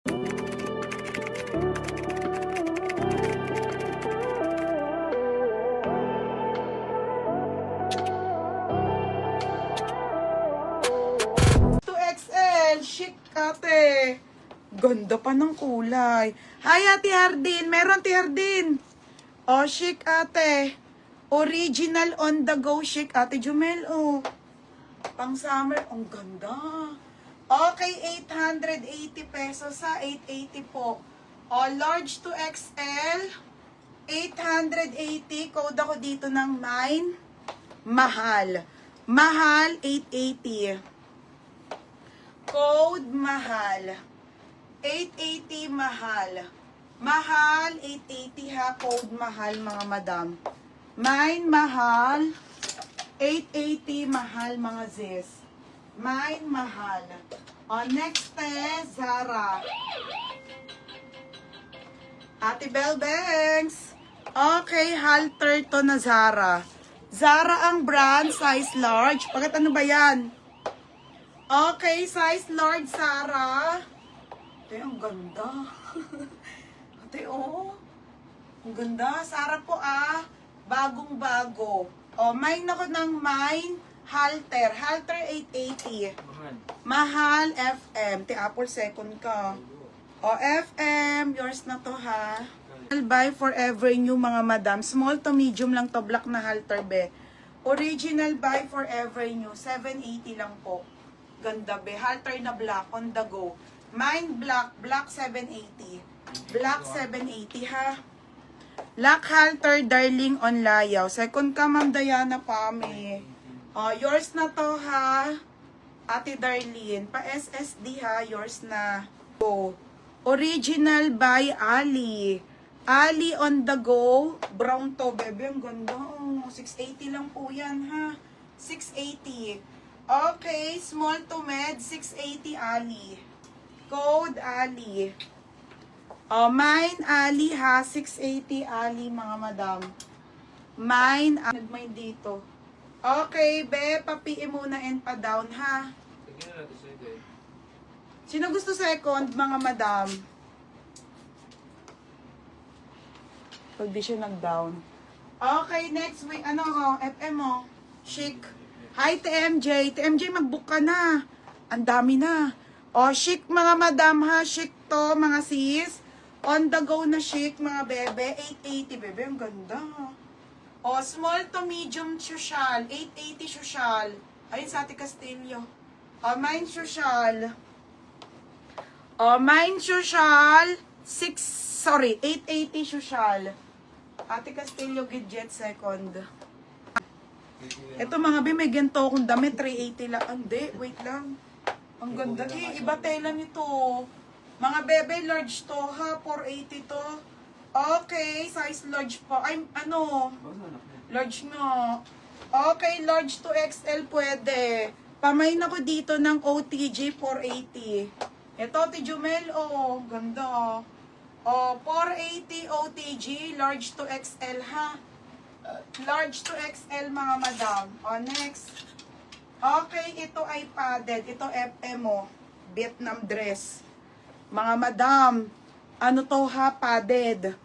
2XL, chic ate. Ganda pa ng kulay. Hi Ate Hardin, meron Ate Hardin. Oh, chic ate. Original on the go chic Ate Jumel, oh. Pang summer, ang ganda. Okay, 880 pesos sa 880 po. Oh, large to XL, 880. Code ako dito ng 9. Mahal. Mahal, 880. Code mahal. 880 mahal. Mahal, 880 ha. Code mahal mga madam. Mine mahal. 880 mahal mga sis. Mine mahal. O, next is Zara. Ate Bell Banks. Okay, halter to na Zara. Zara ang brand, size large. Bakit ano ba yan? Okay, size large Zara. Ate, ang ganda. Ate, oh. Ang ganda. Zara po ah. Bagong-bago. O, mine ako ng mine. Halter. Halter 880. Mahal FM. Te Apple second ka. O, FM. Yours na to ha. I'll buy forever new mga madam. Small to medium lang to. Black na halter be. Original buy forever new. 780 lang po. Ganda be. Halter na black. On the go. Mine black. Black 780. Black 780 ha. Black halter darling on layaw. Second ka Ma'am Diana Pame. Yours na to ha. Ate Darlene. Pa SSD ha. Yours na. Oh. Original by Ali. Ali on the go. Brown to bebe. Ang ganda. Oh, 680 lang po yan ha. 680. Okay. Small to med. 680 Ali. Code Ali. Mine Ali ha. 680 Ali mga madam. Mine. Nagmine dito. Okay, be. Papiin muna and pa down ha. Sino gusto second mga madam? Pag di siya nag-down. Okay, next week. Ano ko? FM mo. Chic. Hi, TMJ. TMJ, mag-book ka na. Ang dami na. Chic mga madam ha. Chic to mga sis. On the go na chic mga bebe. 880 bebe. Ang ganda. Small to medium social. 880 social. Ayun sa Ate Castillo. Mine social. Mine social. 880 social. Ate Castillo Gidget second. Ito mga be, may ganito akong damit. 380 lang. Hindi, wait lang. Ang ganda. Iba tela nito. Mga bebe, large to ha. 480 to. Okay, size large po. Ay, ano? Large nga. Okay, large to XL pwede. Pamain ako dito ng OTG 480. Ito, Tijumel, oh. Ganda. 480 OTG, large to XL ha. Large to XL mga madam. Next. Okay, ito ay padded. Ito FM mo. Vietnam dress. Mga madam, ano to ha, padded.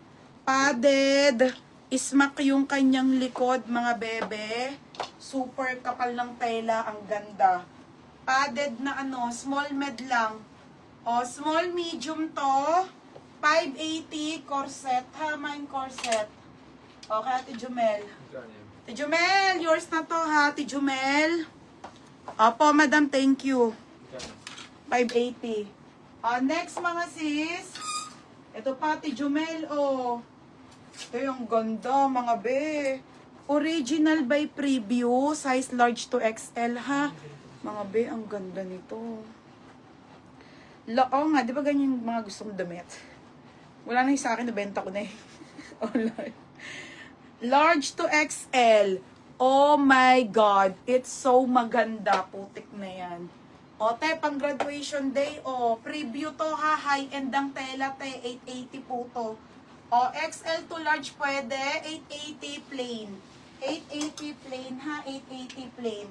Padded. Ismak yung kanyang likod, mga bebe. Super kapal ng tela, ang ganda. Padded na ano, small med lang. Small medium to. 580 corset ha, mine corset. Okay, Ate Jumel. Ate Jumel, yours na to ha, Ate Jumel. Opo, madam, thank you. 580. Next mga sis. Ito pa, Ate Jumel, Ito yung ganda, mga be. Original by preview, size large to XL ha. Mga be, ang ganda nito. Nga, di ba ganyan yung mga gustong damit? Wala na yung sa akin, nabenta ko na eh. Online. Large to XL. Oh my God. It's so maganda. Putik na yan. Te, pang graduation day. Preview to ha. High-end ang tela, te. 880 po to. XL to large pwede. 880 plain. 880 plain ha. 880 plain.